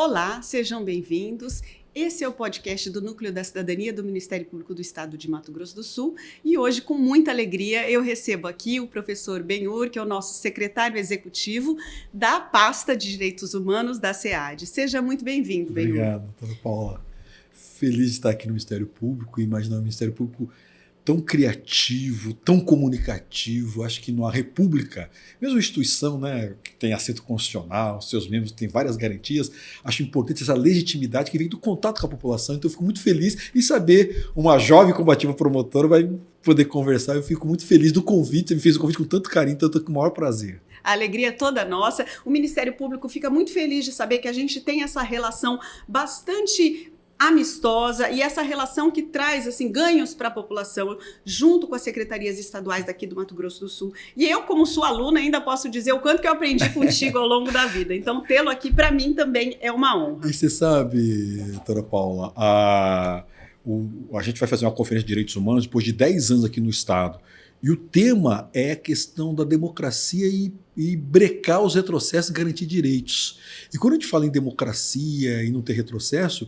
Olá, sejam bem-vindos. Esse é o podcast do Núcleo da Cidadania do Ministério Público do Estado de Mato Grosso do Sul e hoje, com muita alegria, eu recebo aqui o professor Benhur, que é o nosso secretário executivo da pasta de Direitos Humanos da SEAD. Seja muito bem-vindo, Benhur. Obrigado, doutora Paula. Feliz de estar aqui no Ministério Público e imaginar o Ministério Público tão criativo, tão comunicativo. Acho que numa república, mesmo instituição, né, que tem assento constitucional, seus membros têm várias garantias, acho importante essa legitimidade que vem do contato com a população. Então eu fico muito feliz em saber uma jovem combativa promotora vai poder conversar. Eu fico muito feliz do convite, você me fez o convite com tanto carinho, tanto com o maior prazer. A alegria é toda nossa. O Ministério Público fica muito feliz de saber que a gente tem essa relação bastante amistosa e essa relação que traz assim, ganhos para a população junto com as secretarias estaduais daqui do Mato Grosso do Sul. E eu, como sua aluna, ainda posso dizer o quanto que eu aprendi contigo ao longo da vida. Então, tê-lo aqui, para mim, também é uma honra. E você sabe, doutora Paula, a gente vai fazer uma conferência de direitos humanos depois de 10 anos aqui no Estado. E o tema é a questão da democracia e brecar os retrocessos e garantir direitos. E quando a gente fala em democracia e não ter retrocesso,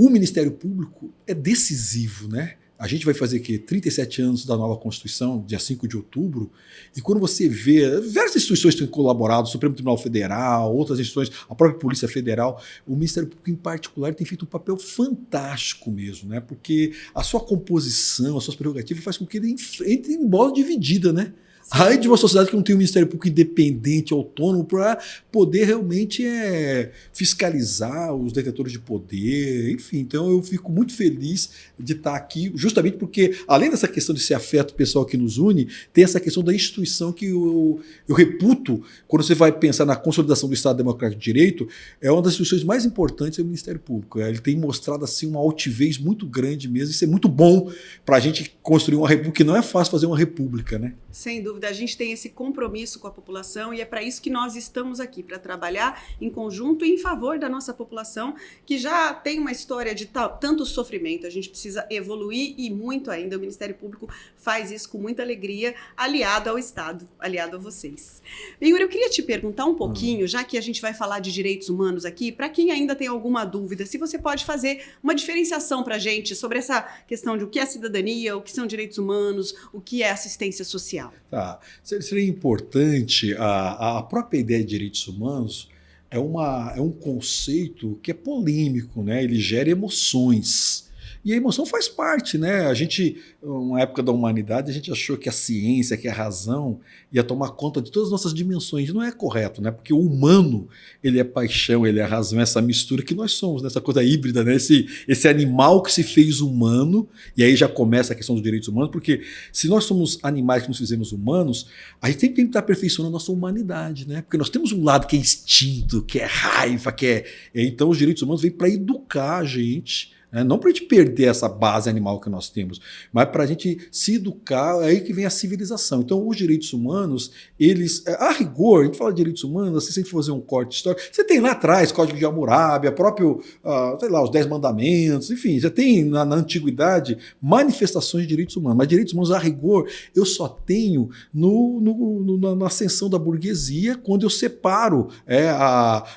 o Ministério Público é decisivo, né? A gente vai fazer aqui 37 anos da nova Constituição, dia 5 de outubro, e quando você vê, várias instituições têm colaborado, o Supremo Tribunal Federal, outras instituições, a própria Polícia Federal, o Ministério Público em particular tem feito um papel fantástico mesmo, né? Porque a sua composição, as suas prerrogativas faz com que ele entre em bola dividida, né? Ai de uma sociedade que não tem um Ministério Público independente, autônomo, para poder realmente fiscalizar os detentores de poder, enfim. Então eu fico muito feliz de estar aqui, justamente porque, além dessa questão de ser afeto pessoal que nos une, tem essa questão da instituição que eu reputo, quando você vai pensar na consolidação do Estado Democrático de Direito, é uma das instituições mais importantes, é o Ministério Público. Ele tem mostrado assim, uma altivez muito grande mesmo, isso é muito bom para a gente construir uma república, que não é fácil fazer uma república, né? Sem dúvida, a gente tem esse compromisso com a população e é para isso que nós estamos aqui, para trabalhar em conjunto e em favor da nossa população, que já tem uma história de tanto sofrimento. A gente precisa evoluir e muito ainda. O Ministério Público faz isso com muita alegria, aliado ao Estado, aliado a vocês. Benhur, eu queria te perguntar um pouquinho, já que a gente vai falar de direitos humanos aqui, para quem ainda tem alguma dúvida, se você pode fazer uma diferenciação para a gente sobre essa questão de o que é cidadania, o que são direitos humanos, o que é assistência social. Tá. Seria importante, a própria ideia de direitos humanos é um conceito que é polêmico, né? Ele gera emoções. E a emoção faz parte, né? A gente, na época da humanidade, a gente achou que a ciência, que a razão ia tomar conta de todas as nossas dimensões. Não é correto, né? Porque o humano, ele é paixão, ele é razão, essa mistura que nós somos, nessa coisa híbrida, né? Esse animal que se fez humano, e aí já começa a questão dos direitos humanos, porque se nós somos animais que nos fizemos humanos, a gente sempre tem que estar aperfeiçoando a nossa humanidade, né? Porque nós temos um lado que é instinto, que é raiva, então os direitos humanos vêm para educar a gente, não para a gente perder essa base animal que nós temos, mas para a gente se educar, é aí que vem a civilização. Então, os direitos humanos, eles, a rigor, a gente fala de direitos humanos, se a gente fazer um corte histórico, você tem lá atrás Código de Hammurabi, próprio, sei lá, os 10 mandamentos, enfim, já tem na antiguidade manifestações de direitos humanos, mas direitos humanos, a rigor, eu só tenho na ascensão da burguesia, quando eu separo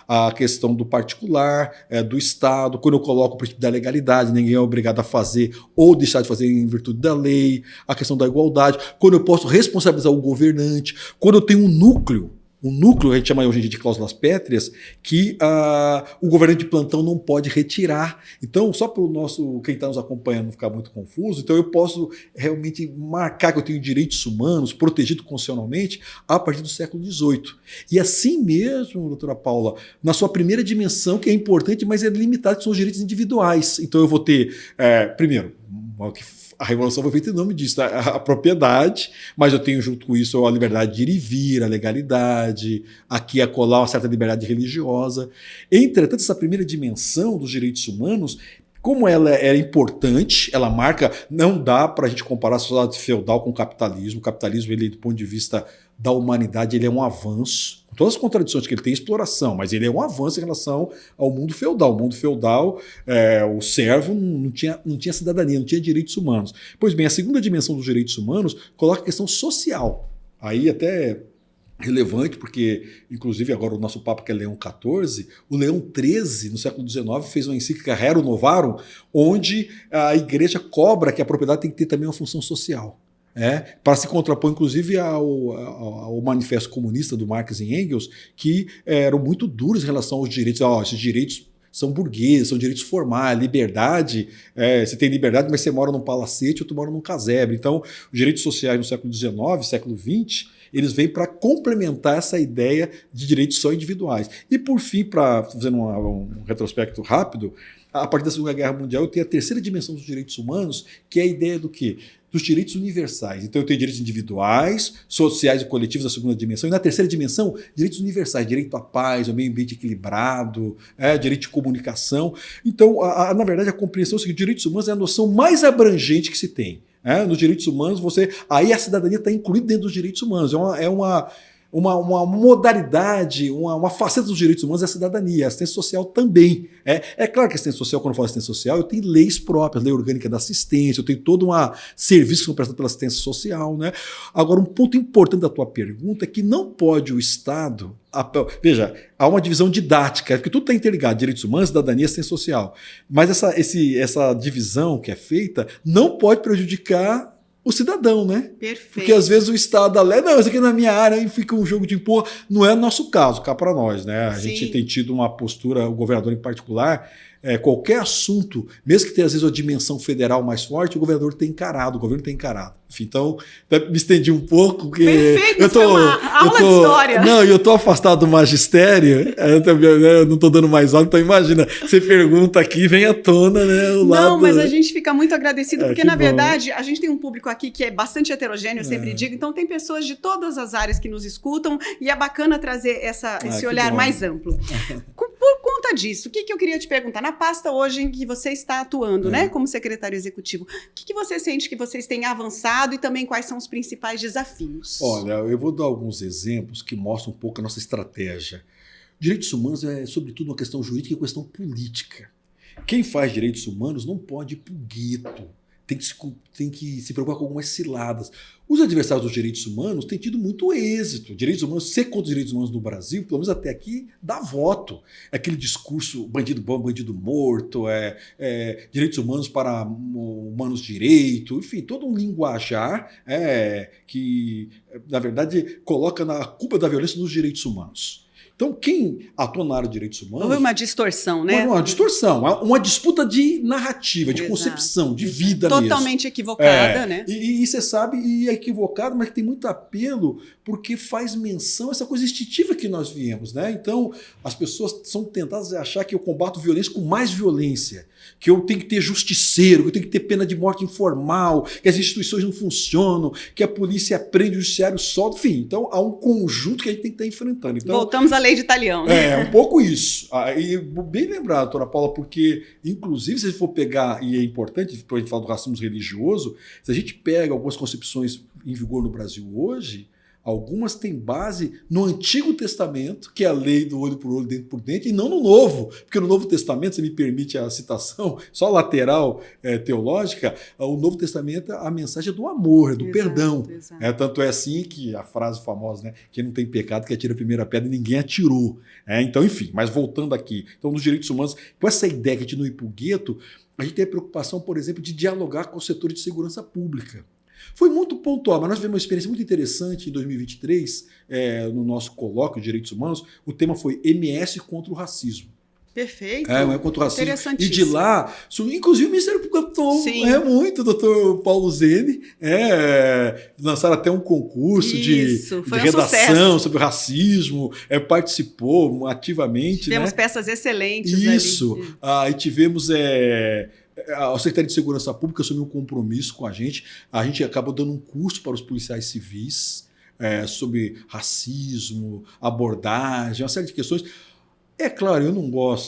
a questão do particular, do Estado, quando eu coloco o princípio da legalidade, ninguém é obrigado a fazer ou deixar de fazer em virtude da lei, a questão da igualdade, quando eu posso responsabilizar o governante, quando eu tenho um núcleo, a gente chama hoje em dia de cláusulas pétreas, que o governante de plantão não pode retirar. Então, só para quem está nos acompanhando não ficar muito confuso, então eu posso realmente marcar que eu tenho direitos humanos protegidos constitucionalmente a partir do século XVIII. E assim mesmo, doutora Paula, na sua primeira dimensão, que é importante, mas é limitada, que são os direitos individuais. Então eu vou ter, primeiro, a revolução foi feita em nome disso, a propriedade, mas eu tenho junto com isso a liberdade de ir e vir, a legalidade, aqui e acolá uma certa liberdade religiosa. Entretanto, essa primeira dimensão dos direitos humanos, como ela é importante, ela marca, não dá para a gente comparar a sociedade feudal com o capitalismo. O capitalismo, ele, do ponto de vista da humanidade, ele é um avanço. Com todas as contradições que ele tem, exploração, mas ele é um avanço em relação ao mundo feudal. O mundo feudal, o servo não tinha cidadania, não tinha direitos humanos. Pois bem, a segunda dimensão dos direitos humanos coloca a questão social. Aí até relevante, porque, inclusive, agora o nosso Papa, que é Leão XIV, o Leão XIII, no século XIX, fez uma encíclica Rerum Novarum, onde a igreja cobra que a propriedade tem que ter também uma função social. Para se contrapor, inclusive, ao manifesto comunista do Marx e Engels, que eram muito duros em relação aos direitos. Esses direitos são burgueses, são direitos formais, liberdade. Você tem liberdade, mas você mora num palacete ou tu mora num casebre. Então, os direitos sociais no século XIX, século XX, eles vêm para complementar essa ideia de direitos só individuais. E, por fim, fazendo um retrospecto rápido, a partir da Segunda Guerra Mundial, eu tenho a terceira dimensão dos direitos humanos, que é a ideia do quê? Dos direitos universais. Então eu tenho direitos individuais, sociais e coletivos na segunda dimensão, e na terceira dimensão, direitos universais, direito à paz, ao meio ambiente equilibrado, direito de comunicação. Então, na verdade, a compreensão é o seguinte: direitos humanos é a noção mais abrangente que se tem. Nos direitos humanos, aí a cidadania está incluída dentro dos direitos humanos. É uma modalidade, uma faceta dos direitos humanos é a cidadania, a assistência social também. É claro que a assistência social, quando eu falo assistência social, eu tenho leis próprias, lei orgânica da assistência, eu tenho todo um serviço que são prestados pela assistência social. Né? Agora, um ponto importante da tua pergunta é que não pode o Estado... Veja, há uma divisão didática, porque tudo está interligado, direitos humanos, cidadania e assistência social. Mas essa divisão que é feita não pode prejudicar o cidadão, né? Perfeito. Porque às vezes o Estado alega, não, isso aqui é na minha área, aí fica um jogo de impor. Não é nosso caso, cá para nós, né? A gente tem tido uma postura, o governador em particular, qualquer assunto, mesmo que tenha às vezes uma dimensão federal mais forte, o governo tem encarado. Enfim, então, me estendi um pouco. Porque perfeito, foi uma aula de história. Não, eu estou afastado do magistério, eu não estou dando mais aula, então imagina, você pergunta aqui, vem à tona, né? Não, mas a gente fica muito agradecido, porque na verdade a gente tem um público aqui que é bastante heterogêneo, eu sempre digo, então tem pessoas de todas as áreas que nos escutam, e é bacana trazer esse olhar mais amplo. Por conta disso, o que eu queria te perguntar? Na pasta hoje em que você está atuando, né, como secretário executivo, o que você sente que vocês têm avançado e também quais são os principais desafios? Olha, eu vou dar alguns exemplos que mostram um pouco a nossa estratégia. Direitos humanos é, sobretudo, uma questão jurídica e uma questão política. Quem faz direitos humanos não pode ir para o gueto. Tem que se preocupar com algumas ciladas. Os adversários dos direitos humanos têm tido muito êxito. Direitos humanos, ser contra os direitos humanos no Brasil, pelo menos até aqui, dá voto. Aquele discurso bandido bom, bandido morto, direitos humanos para humanos direito, enfim, todo um linguajar que, na verdade, coloca a culpa da violência nos direitos humanos. Então, quem atua na área de direitos humanos... Houve uma distorção, né? Uma distorção, uma disputa de narrativa, de concepção, de vida mesmo. Totalmente equivocada, né? E você sabe, e é equivocado, mas tem muito apelo, porque faz menção a essa coisa instintiva que nós viemos, né? Então, as pessoas são tentadas a achar que eu combato violência com mais violência, que eu tenho que ter justiceiro, que eu tenho que ter pena de morte informal, que as instituições não funcionam, que a polícia prende, o judiciário solta, enfim. Então, há um conjunto que a gente tem que estar enfrentando. Então, voltamos à lei de Italião. Né? Um pouco isso. E bem lembrado, doutora Paula, porque, inclusive, se a gente for pegar, e é importante, depois a gente fala do racismo religioso, se a gente pega algumas concepções em vigor no Brasil hoje, algumas têm base no Antigo Testamento, que é a lei do olho por olho, dente por dente, e não no Novo. Porque no Novo Testamento, se me permite a citação, só lateral teológica, o Novo Testamento, a mensagem é do amor, é do perdão. Exato. Tanto é assim que a frase famosa, né? Quem não tem pecado que atira a primeira pedra e ninguém atirou. Então, enfim, mas voltando aqui. Então, nos direitos humanos, com essa ideia que a gente não ir para o gueto, a gente tem a preocupação, por exemplo, de dialogar com o setor de segurança pública. Foi muito pontual, mas nós tivemos uma experiência muito interessante em 2023, no nosso colóquio de direitos humanos. O tema foi MS contra o racismo. Perfeito. Contra o racismo. E de lá, inclusive o Ministério Público atuou muito, o doutor Paulo Zene, lançaram até um concurso de redação sobre o racismo, participou ativamente. Tivemos peças excelentes. Isso. E tivemos... A Secretaria de Segurança Pública assumiu um compromisso com a gente acabou dando um curso para os policiais civis sobre racismo, abordagem, uma série de questões. É claro,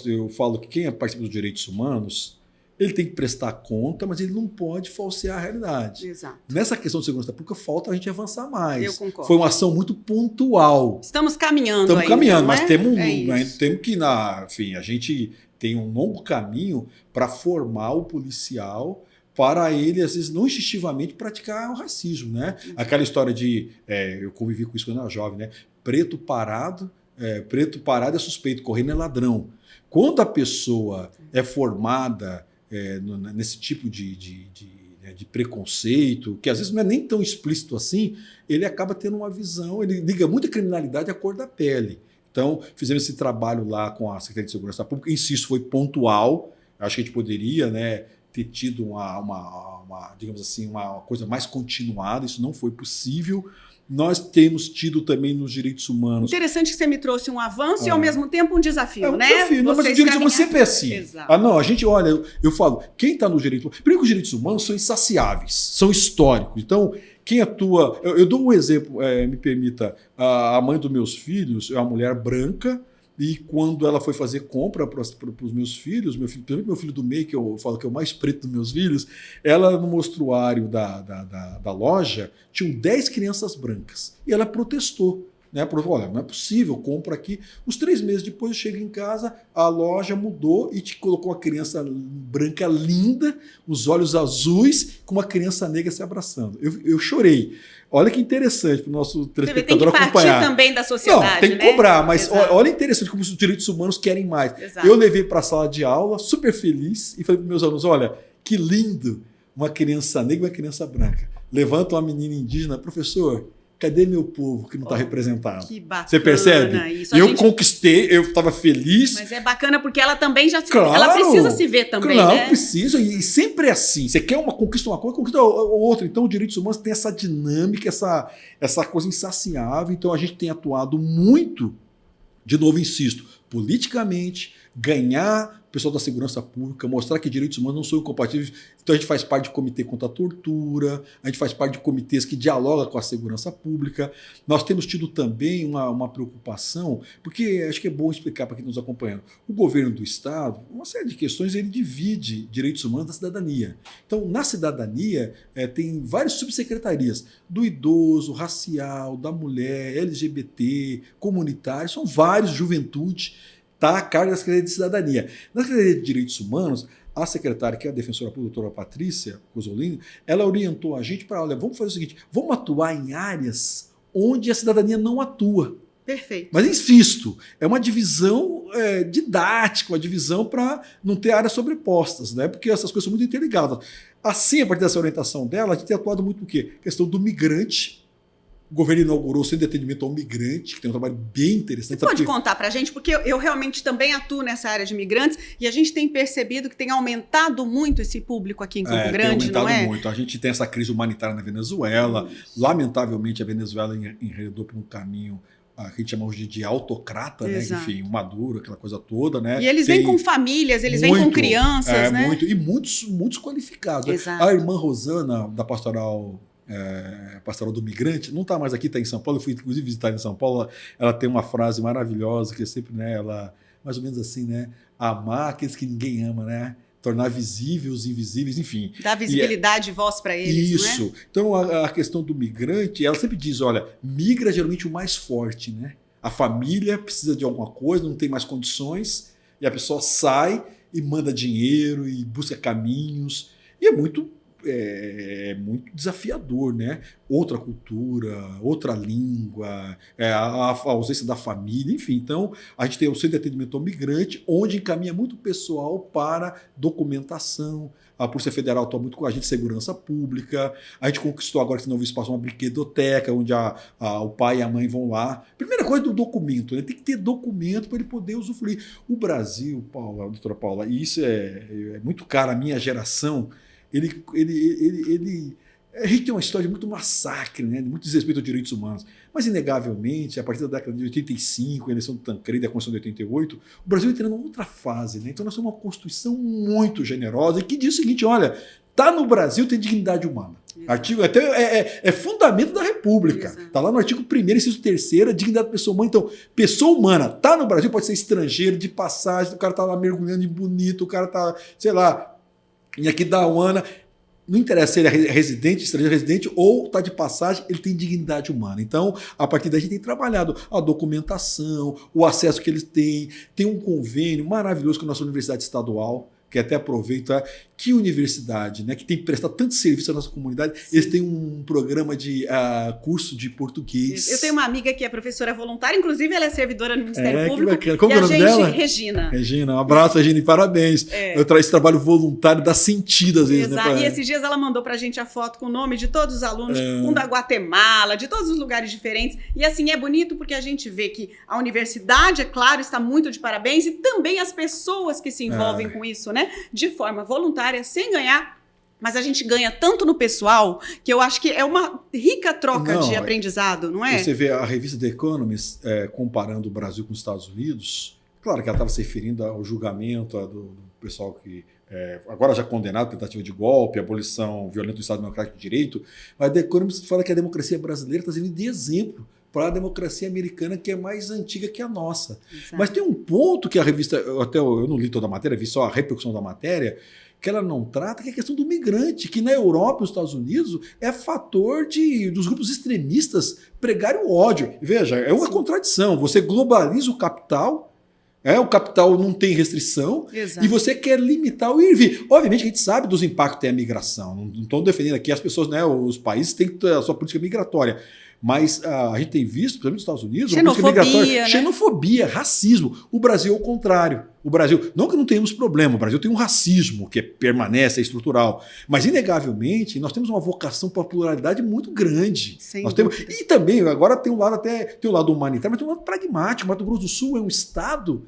eu falo que quem participa dos direitos humanos, ele tem que prestar conta, mas ele não pode falsear a realidade. Exato. Nessa questão de segurança pública, falta a gente avançar mais. Eu concordo. Foi uma ação muito pontual. Estamos caminhando ainda, mas né? temos que, enfim, a gente tem um longo caminho para formar o policial para ele, às vezes, não instintivamente praticar o racismo, né? Aquela história de... eu convivi com isso quando eu era jovem, né? Preto parado é suspeito, correndo é ladrão. Quando a pessoa é formada nesse tipo de preconceito, que às vezes não é nem tão explícito assim, ele acaba tendo uma visão, ele liga muito a criminalidade à cor da pele. Então, fizemos esse trabalho lá com a Secretaria de Segurança Pública, insisto, foi pontual, acho que a gente poderia, né, ter tido digamos assim, uma coisa mais continuada, isso não foi possível. Nós temos tido também nos direitos humanos... Interessante que você me trouxe um avanço e, ao mesmo tempo, um desafio, né? Desafio, não, mas os direitos humanos sempre é assim. Exato. Não, a gente, olha, eu falo, quem está no direito... Primeiro que os direitos humanos são insaciáveis, são históricos. Então, quem atua... Eu dou um exemplo, me permita. A mãe dos meus filhos é uma mulher branca, e quando ela foi fazer compra para os meus filhos, principalmente meu filho do meio, que eu falo que é o mais preto dos meus filhos, ela no mostruário da loja tinham 10 crianças brancas. E ela protestou. Né? Olha, não é possível, compra aqui. Os 3 meses depois eu chego em casa, a loja mudou e te colocou uma criança branca linda, os olhos azuis, com uma criança negra se abraçando. Eu chorei. Olha que interessante para o nosso telespectador acompanhar. Tem que partir também da sociedade, não, tem que cobrar, mas olha interessante como os direitos humanos querem mais. Exato. Eu levei para a sala de aula, super feliz, e falei para meus alunos, olha, que lindo, uma criança negra e uma criança branca. Levanta uma menina indígena, professor, cadê meu povo que não está representado? Que bacana. Você percebe? Isso, conquistei, eu estava feliz. Mas é bacana porque ela também ela precisa se ver também, claro, né? Precisa, e sempre é assim. Você quer conquista uma coisa, conquista outra. Então, os direitos humanos têm essa dinâmica, essa coisa insaciável. Então, a gente tem atuado muito, de novo, insisto, politicamente, ganhar o pessoal da segurança pública, mostrar que direitos humanos não são incompatíveis. Então a gente faz parte de comitê contra a tortura, a gente faz parte de comitês que dialogam com a segurança pública. Nós temos tido também uma preocupação, porque acho que é bom explicar para quem nos acompanha. O governo do Estado, uma série de questões, ele divide direitos humanos da cidadania. Então, na cidadania, tem várias subsecretarias, do idoso, racial, da mulher, LGBT, comunitário, são vários, juventude, está a carga da Secretaria de Cidadania. Na Secretaria de Direitos Humanos, a secretária, que é a defensora pública, a doutora Patrícia Cosolini, ela orientou a gente para, olha, vamos fazer o seguinte, vamos atuar em áreas onde a cidadania não atua. Perfeito. Mas insisto, é uma divisão didática, uma divisão para não ter áreas sobrepostas, né? Porque essas coisas são muito interligadas. Assim, a partir dessa orientação dela, a gente tem atuado muito no quê? Questão do migrante. O governo inaugurou o Centro de Atendimento ao Migrante, que tem um trabalho bem interessante. Você pode contar para a gente? Porque eu realmente também atuo nessa área de migrantes e a gente tem percebido que tem aumentado muito esse público aqui em Campo Grande, não é? Tem aumentado muito. A gente tem essa crise humanitária na Venezuela. Lamentavelmente, a Venezuela enredou por um caminho que a gente chama hoje de autocrata, né? Enfim, o Maduro, aquela coisa toda, né? E eles vêm com famílias, eles vêm com crianças, né? E muitos qualificados. Exato. A irmã Rosana, da Pastoral do Migrante, não está mais aqui, está em São Paulo. Eu fui inclusive visitar em São Paulo. Ela tem uma frase maravilhosa que é sempre, né, ela, mais ou menos assim, né, amar aqueles que ninguém ama, né, tornar visíveis os invisíveis, enfim. Dar visibilidade e voz para eles, isso. Não é? Então a questão do migrante, ela sempre diz, olha, migra geralmente o mais forte, né? A família precisa de alguma coisa, não tem mais condições, e a pessoa sai e manda dinheiro e busca caminhos, e é muito desafiador, né? Outra cultura, outra língua, a ausência da família, enfim. Então, a gente tem o Centro de Atendimento ao Migrante, onde encaminha muito pessoal para documentação. A Polícia Federal atua muito com a gente de segurança pública. A gente conquistou agora, que no novo espaço, uma brinquedoteca, onde o pai e a mãe vão lá. Primeira coisa do documento, né? Tem que ter documento para ele poder usufruir. O Brasil, Paula, doutora Paula, e isso é muito caro à minha geração, a gente tem uma história de muito massacre, né? De muito desrespeito aos direitos humanos. Mas, inegavelmente, a partir da década de 85, a eleição do Tancredo e a Constituição de 88, o Brasil entra numa outra fase, né? Então, nós temos uma Constituição muito generosa e que diz o seguinte, olha, tá no Brasil, tem dignidade humana. Artigo, até é fundamento da República. Está lá no artigo 1º, inciso 3º, dignidade da pessoa humana. Então, pessoa humana, tá no Brasil, pode ser estrangeiro, de passagem, o cara tá lá mergulhando em Bonito, o cara tá, sei lá, em Aquidauana, não interessa se ele é residente, estrangeiro residente ou está de passagem, ele tem dignidade humana. Então, a partir daí a gente tem trabalhado a documentação, o acesso que eles têm. Tem um convênio maravilhoso com a nossa Universidade Estadual, que até aproveito, que universidade, né, que tem prestado tanto serviço à nossa comunidade, sim, eles têm um programa de curso de português. Eu tenho uma amiga que é professora voluntária, inclusive ela é servidora no Ministério Público. Que bacana. Como é o nome dela? Regina. Regina, um abraço, Regina, e parabéns. Esse trabalho voluntário dá sentido às vezes. Exato. Né, e esses dias ela mandou pra gente a foto com o nome de todos os alunos, um da Guatemala, de todos os lugares diferentes. E assim, é bonito porque a gente vê que a universidade, é claro, está muito de parabéns, e também as pessoas que se envolvem com isso, né? De forma voluntária, sem ganhar, mas a gente ganha tanto no pessoal que eu acho que é uma rica troca de aprendizado, não é? Você vê a revista The Economist comparando o Brasil com os Estados Unidos, claro que ela estava se referindo ao julgamento do pessoal que agora já condenado, tentativa de golpe, abolição violenta do Estado Democrático de Direito, mas The Economist fala que a democracia brasileira está servindo de exemplo para a democracia americana, que é mais antiga que a nossa. Exato. Mas tem um ponto que a revista, eu não li toda a matéria, vi só a repercussão da matéria, que ela não trata, que é a questão do migrante, que na Europa e nos Estados Unidos é fator dos grupos extremistas pregarem o ódio. Veja, é uma contradição. Você globaliza o capital não tem restrição. Exato. E você quer limitar o ir e vir. Obviamente que a gente sabe dos impactos que tem a migração. Não estou defendendo aqui as pessoas, né, os países têm que ter a sua política migratória. Mas a gente tem visto, por exemplo, nos Estados Unidos, xenofobia, racismo. O Brasil é o contrário. O Brasil, não que não tenhamos problema, o Brasil tem um racismo que permanece, é estrutural. Mas, inegavelmente, nós temos uma vocação para a pluralidade muito grande. E também, agora tem um lado humanitário, mas tem um lado pragmático. O Mato Grosso do Sul é um estado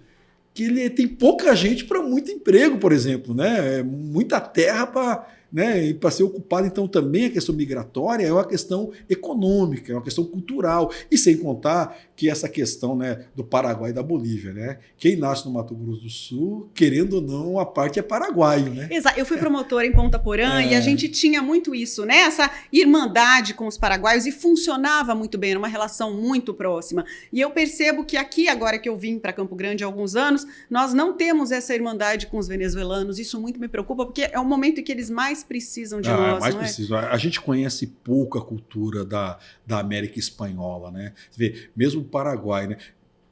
que ele tem pouca gente para muito emprego, por exemplo, né? Muita terra para ser ocupado. Então, também a questão migratória é uma questão econômica, é uma questão cultural. E sem contar que essa questão, né, do Paraguai e da Bolívia. Né? Quem nasce no Mato Grosso do Sul, querendo ou não, a parte é paraguaio. Né? Exato. Eu fui promotora em Ponta Porã e a gente tinha muito isso, né? Essa irmandade com os paraguaios, e funcionava muito bem, era uma relação muito próxima. E eu percebo que aqui, agora que eu vim para Campo Grande há alguns anos, nós não temos essa irmandade com os venezuelanos. Isso muito me preocupa, porque é o momento em que eles mais precisam de nós, mais precisam. A gente conhece pouco a cultura da América Espanhola, né? Você vê, mesmo o Paraguai, né?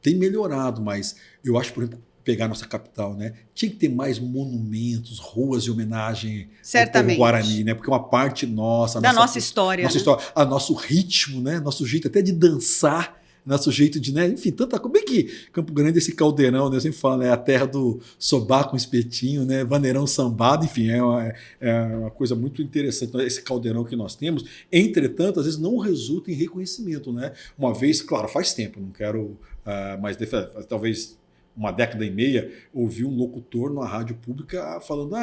Tem melhorado, mas eu acho, por exemplo, pegar nossa capital, né? Tinha que ter mais monumentos, ruas de homenagem ao povo guarani, né? Porque é uma parte nossa. Nossa história. Nossa história, nosso ritmo, né? Nosso jeito até de dançar, nosso jeito de, né? Enfim, tanta coisa. Bem que Campo Grande, esse caldeirão, né? Eu sempre falo, né? A terra do sobá com espetinho, né? Vaneirão sambado, enfim, é uma coisa muito interessante. Esse caldeirão que nós temos, entretanto, às vezes não resulta em reconhecimento, né? Uma vez, claro, faz tempo, não quero mais talvez uma década e meia, ouvi um locutor na rádio pública falando: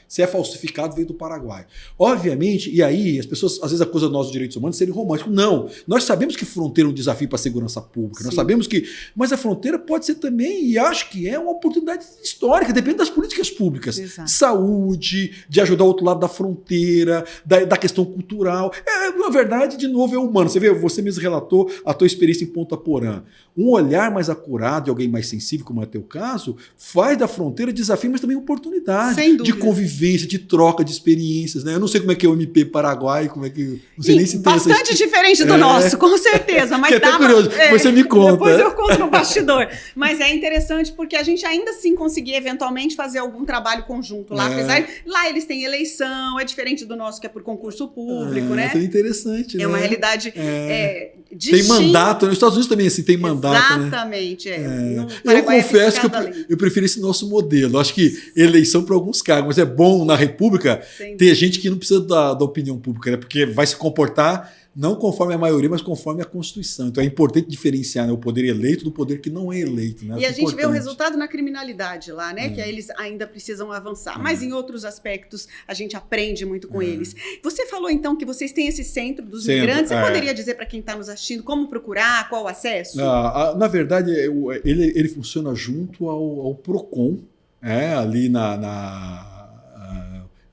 se é falsificado, veio do Paraguai. Obviamente, e aí as pessoas às vezes acusam nós dos direitos humanos de serem românticos. Não, nós sabemos que fronteira é um desafio para a segurança pública. Sim. Nós sabemos que. Mas a fronteira pode ser também, e acho que é uma oportunidade histórica, depende das políticas públicas. Exato. De saúde, de ajudar o outro lado da fronteira, da questão cultural. Na verdade, de novo, é humano. Você vê, você mesmo relatou a tua experiência em Ponta Porã. Um olhar mais acurado de alguém mais sensível, como é o teu caso, faz da fronteira desafio, mas também oportunidade de convivência, de troca de experiências. Né? Eu não sei como é que é o MP Paraguai, como é que. Não sei nem se tem bastante diferente do nosso, com certeza. Mas que é até curioso, você me conta. Depois eu conto no bastidor. Mas é interessante porque a gente ainda assim conseguia eventualmente fazer algum trabalho conjunto lá. Apesar de lá eles têm eleição, é diferente do nosso que é por concurso público, né? É interessante, É uma realidade tem mandato, nos Estados Unidos também assim, tem mandato. Exatamente. Né? Eu confesso que eu prefiro esse nosso modelo. Acho que eleição para alguns cargos, mas é bom na República ter gente que não precisa da opinião pública, né? Porque vai se comportar não conforme a maioria, mas conforme a Constituição. Então é importante diferenciar, né, o poder eleito do poder que não é eleito. Né? E a gente vê o resultado na criminalidade lá, né? Que eles ainda precisam avançar. Mas em outros aspectos a gente aprende muito com eles. Você falou então que vocês têm esse centro dos migrantes. Você poderia dizer para quem está nos assistindo como procurar, qual o acesso? Na verdade, ele funciona junto ao PROCON, ali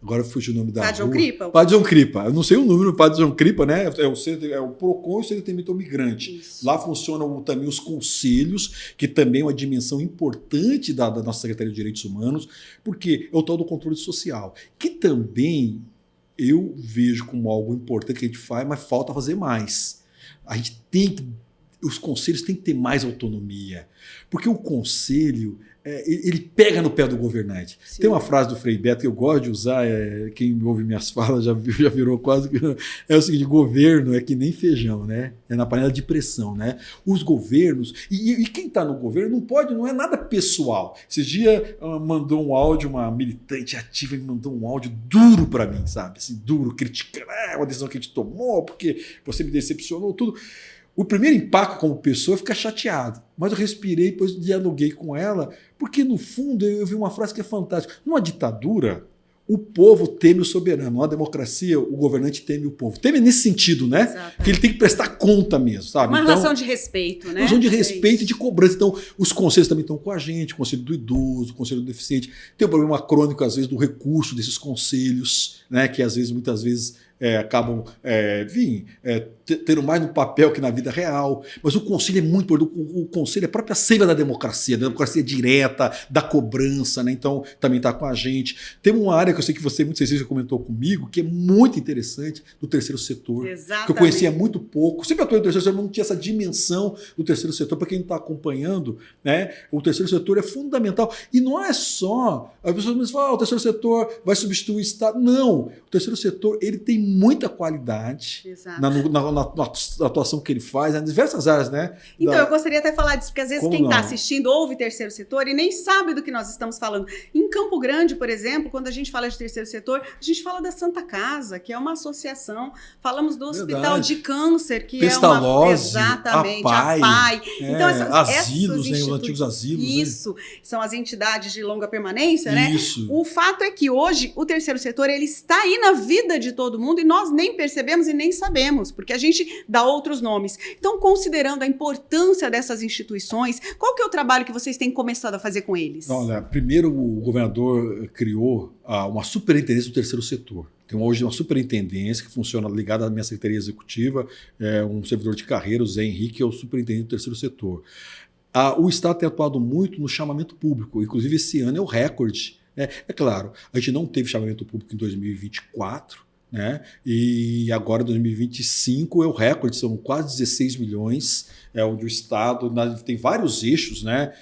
agora fugiu o nome da Padre João Cripa? Padre João Cripa. Eu não sei o número do Padre João Cripa, né? É o PROCON e o Centro de Atendimento ao Migrante. Isso. Lá funcionam também os conselhos, que também é uma dimensão importante da nossa Secretaria de Direitos Humanos, porque é o tal do controle social, que também eu vejo como algo importante que a gente faz, mas falta fazer mais. A gente tem que os conselhos têm que ter mais autonomia, porque o conselho ele pega no pé do governante. Sim. Tem uma frase do Frei Beto que eu gosto de usar, quem ouve minhas falas já virou quase... É o seguinte, governo é que nem feijão, né? É na panela de pressão, né? Os governos... E quem está no governo não é nada pessoal. Esses dias mandou um áudio, uma militante ativa me mandou um áudio duro para mim, sabe? Assim, duro, criticando uma decisão que a gente tomou, porque você me decepcionou, tudo... O primeiro impacto como pessoa é ficar chateado. Mas eu respirei, depois dialoguei com ela, porque no fundo eu vi uma frase que é fantástica. Numa ditadura, o povo teme o soberano. Numa democracia, o governante teme o povo. Teme nesse sentido, né? Exatamente. Que ele tem que prestar conta mesmo, sabe? Uma relação de respeito, né? Uma relação de respeito e de cobrança. Então, os conselhos também estão com a gente, o conselho do idoso, o conselho do deficiente. Tem um problema crônico, às vezes, do recurso desses conselhos, né? Que muitas vezes acabam tendo mais no papel que na vida real. Mas o conselho é muito importante. O conselho é a própria seiva da democracia direta, da cobrança, né? Então também está com a gente. Tem uma área que eu sei que você, muito sensível, comentou comigo, que é muito interessante, do terceiro setor. Exatamente. Que eu conhecia muito pouco. Sempre atuei no terceiro setor, mas não tinha essa dimensão do terceiro setor. Para quem não está acompanhando, né? O terceiro setor é fundamental. E não é só... As pessoas me falam, o terceiro setor vai substituir o Estado. Não. O terceiro setor ele tem muita qualidade na atuação que ele faz, em diversas áreas, né? Então, eu gostaria até de falar disso, porque às vezes quem está assistindo ouve terceiro setor e nem sabe do que nós estamos falando. Em Campo Grande, por exemplo, quando a gente fala de terceiro setor, a gente fala da Santa Casa, que é uma associação. Falamos do Hospital de Câncer, que Pestalozzi, exatamente, a PAI. Então, asilos, né, os antigos asilos. Isso, são as entidades de longa permanência, né? Isso. O fato é que hoje o terceiro setor ele está aí na vida de todo mundo e nós nem percebemos e nem sabemos, porque a gente dá outros nomes. Então, considerando a importância dessas instituições, qual que é o trabalho que vocês têm começado a fazer com eles? Olha, primeiro o governador criou uma superintendência do terceiro setor. Tem hoje uma superintendência que funciona ligada à minha secretaria executiva, um servidor de carreira, o Zé Henrique, que é o superintendente do terceiro setor. O Estado tem atuado muito no chamamento público, inclusive esse ano é o recorde. É claro, a gente não teve chamamento público em 2024, né? E agora, 2025, é o recorde, são quase 16 milhões, onde o Estado tem vários eixos, né?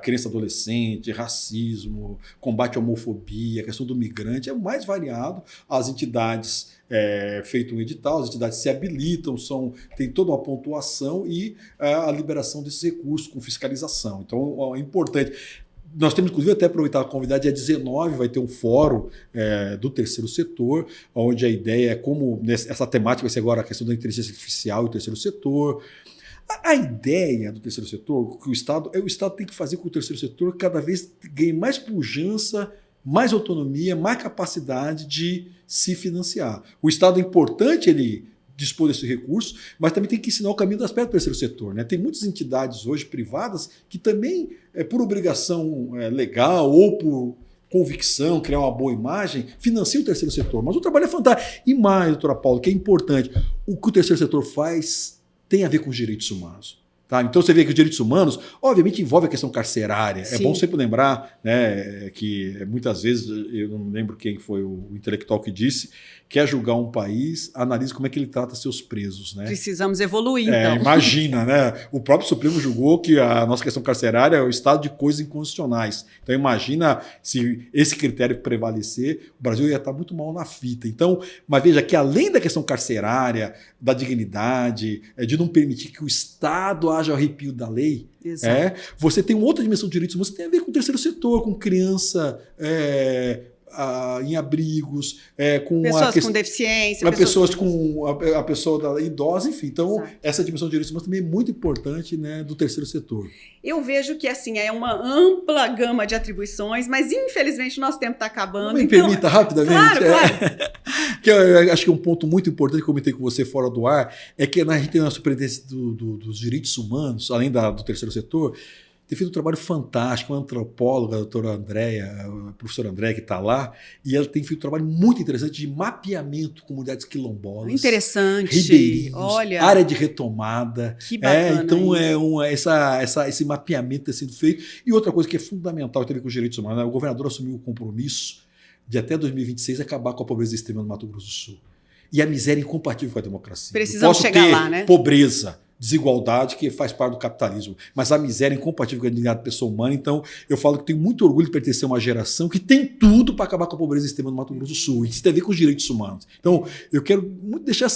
Criança e adolescente, racismo, combate à homofobia, a questão do migrante, é o mais variado. As entidades feito um edital, as entidades se habilitam, tem toda uma pontuação e a liberação desses recursos com fiscalização. Então, é importante. Nós temos, inclusive, até aproveitar a convidar, dia 19 vai ter um fórum do terceiro setor, onde a ideia é como essa temática vai ser agora a questão da inteligência artificial e o terceiro setor. A ideia do terceiro setor, que o Estado tem que fazer com que o terceiro setor cada vez ganhe mais pujança, mais autonomia, mais capacidade de se financiar. O Estado é importante ele dispor desse recurso, mas também tem que ensinar o caminho das pedras do terceiro setor, né? Tem muitas entidades hoje privadas que também, por obrigação legal ou por convicção, criar uma boa imagem, financiam o terceiro setor. Mas o trabalho é fantástico. E mais, doutora Paula, que é importante, o que o terceiro setor faz tem a ver com os direitos humanos. Tá? Então você vê que os direitos humanos, obviamente, envolve a questão carcerária. Sim. É bom sempre lembrar, né, que muitas vezes, eu não lembro quem foi o intelectual que disse, quer julgar um país, analise como é que ele trata seus presos. Né? Precisamos evoluir, então. Imagina, né? O próprio Supremo julgou que a nossa questão carcerária é o estado de coisas inconstitucionais. Então imagina se esse critério prevalecer, o Brasil ia estar muito mal na fita. Então, mas veja que além da questão carcerária, da dignidade, de não permitir que o Estado haja arrepio da lei, você tem uma outra dimensão de direitos humanos que tem a ver com o terceiro setor, com criança em abrigos, com pessoas com deficiência, pessoas com a pessoa idosa, enfim. Então, essa dimensão de direitos humanos também é muito importante, né, do terceiro setor. Eu vejo que assim é uma ampla gama de atribuições, mas infelizmente o nosso tempo está acabando. Me permita rapidamente. Claro. Que eu acho que é um ponto muito importante que eu comentei com você fora do ar, é que a gente tem uma superintendência dos direitos humanos, além do terceiro setor, tem feito um trabalho fantástico, uma antropóloga, a doutora Andréia, a professora Andréia, que está lá, e ela tem feito um trabalho muito interessante de mapeamento de comunidades quilombolas. Interessante. Ribeirinhos, olha, área de retomada. Que bacana. Então, esse mapeamento tem sido feito. E outra coisa que é fundamental, que tem a ver com os direitos humanos, o governador assumiu o compromisso de até 2026 acabar com a pobreza extrema no Mato Grosso do Sul. E a miséria incompatível com a democracia. Precisamos chegar lá, né? Pobreza, desigualdade que faz parte do capitalismo, mas a miséria é incompatível com a dignidade da pessoa humana. Então eu falo que tenho muito orgulho de pertencer a uma geração que tem tudo para acabar com a pobreza extrema no Mato Grosso do Sul, e isso tem a ver com os direitos humanos. Então eu quero muito deixar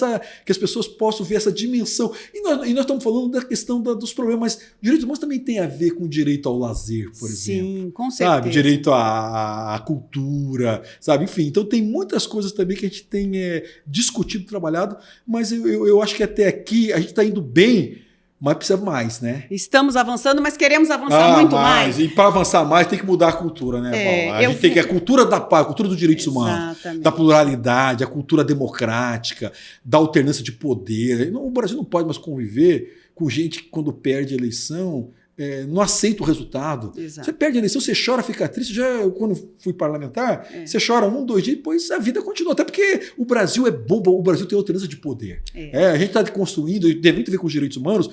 que as pessoas possam ver essa dimensão, e nós estamos falando da questão dos problemas, mas direitos humanos também tem a ver com o direito ao lazer, por exemplo. Sim, com certeza. Sabe? Direito à cultura, sabe? Enfim, então tem muitas coisas também que a gente tem discutido, trabalhado, mas eu acho que até aqui a gente está indo bem, mas precisa mais, né? Estamos avançando, mas queremos avançar muito mais. E para avançar mais tem que mudar a cultura, né, Paula? A gente tem que a cultura da paz, a cultura dos direitos humanos, da pluralidade, a cultura democrática, da alternância de poder. O Brasil não pode mais conviver com gente que, quando perde a eleição, não aceita o resultado. Exato. Você perde a eleição, você chora, fica triste. Quando fui parlamentar, você chora 1, 2 dias, depois a vida continua. Até porque o Brasil é bom, o Brasil tem alternância de poder. A gente está construindo, e tem muito a ver com os direitos humanos,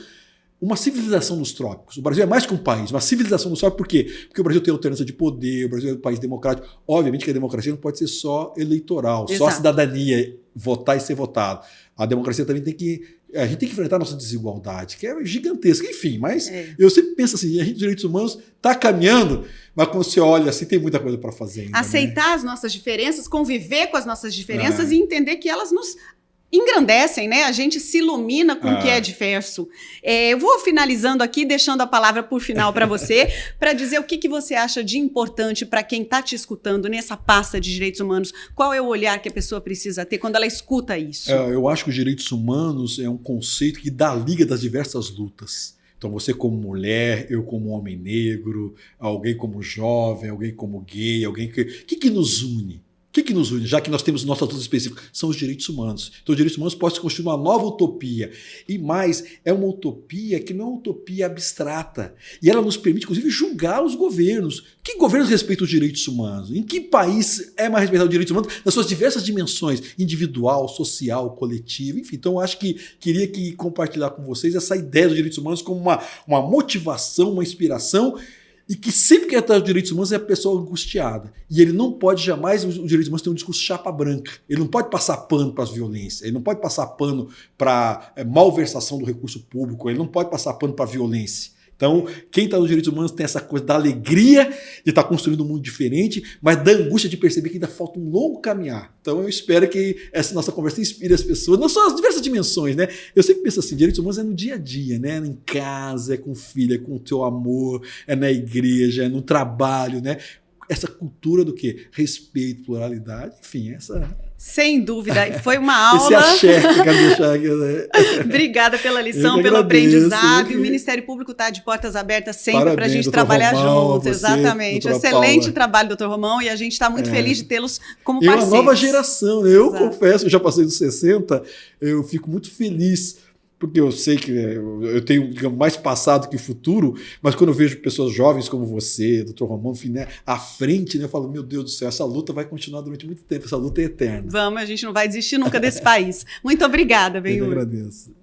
uma civilização nos trópicos. O Brasil é mais que um país, uma civilização nos trópicos. Por quê? Porque o Brasil tem alternância de poder, o Brasil é um país democrático. Obviamente que a democracia não pode ser só eleitoral, Exato. Só a cidadania, votar e ser votado. A democracia também a gente tem que enfrentar a nossa desigualdade, que é gigantesca, enfim, mas eu sempre penso assim, a gente, direitos humanos, está caminhando, mas quando você olha assim, tem muita coisa para fazer ainda, aceitar, né? As nossas diferenças, conviver com as nossas diferenças e entender que elas nos engrandecem, né? A gente se ilumina com o que é diverso. Eu vou finalizando aqui, deixando a palavra por final para você, para dizer o que você acha de importante para quem está te escutando nessa pasta de direitos humanos. Qual é o olhar que a pessoa precisa ter quando ela escuta isso? Eu acho que os direitos humanos é um conceito que dá liga das diversas lutas. Então você como mulher, eu como homem negro, alguém como jovem, alguém como gay, alguém que nos une? O que nos une, já que nós temos nossas lutas específicas? São os direitos humanos. Então, os direitos humanos podem se construir uma nova utopia. E mais, é uma utopia que não é uma utopia abstrata. E ela nos permite, inclusive, julgar os governos. Que governos respeitam os direitos humanos? Em que país é mais respeitado os direitos humanos? Nas suas diversas dimensões, individual, social, coletiva, enfim. Então, eu acho que queria compartilhar com vocês essa ideia dos direitos humanos como uma motivação, uma inspiração, e que sempre que é atrás dos direitos humanos é a pessoa angustiada. E ele não pode jamais, os direitos humanos, ter um discurso chapa branca. Ele não pode passar pano para as violências, ele não pode passar pano para malversação do recurso público, ele não pode passar pano para a violência. Então, quem está nos direitos humanos tem essa coisa da alegria de estar construindo um mundo diferente, mas da angústia de perceber que ainda falta um longo caminhar. Então, eu espero que essa nossa conversa inspire as pessoas, não só as diversas dimensões, né? Eu sempre penso assim, direitos humanos é no dia a dia, né? Em casa, é com o filho, é com o teu amor, é na igreja, é no trabalho, né? Essa cultura do quê? Respeito, pluralidade, enfim, essa... Sem dúvida, foi uma aula. Esse axé que eu quero deixar aqui, né? Obrigada pela lição, pelo aprendizado. E o Ministério Público está de portas abertas sempre para a gente trabalhar junto. Exatamente. Excelente Paula. Trabalho, doutor Romão, e a gente está muito feliz de tê-los como parceiros. E uma nova geração. Eu confesso, eu já passei dos 60, eu fico muito feliz. Porque eu sei que eu tenho, digamos, mais passado que futuro, mas quando eu vejo pessoas jovens como você, doutor Romão, enfim, né, à frente, né, eu falo, meu Deus do céu, essa luta vai continuar durante muito tempo, essa luta é eterna. Vamos, a gente não vai desistir nunca desse país. Muito obrigada, Benhur. Eu agradeço.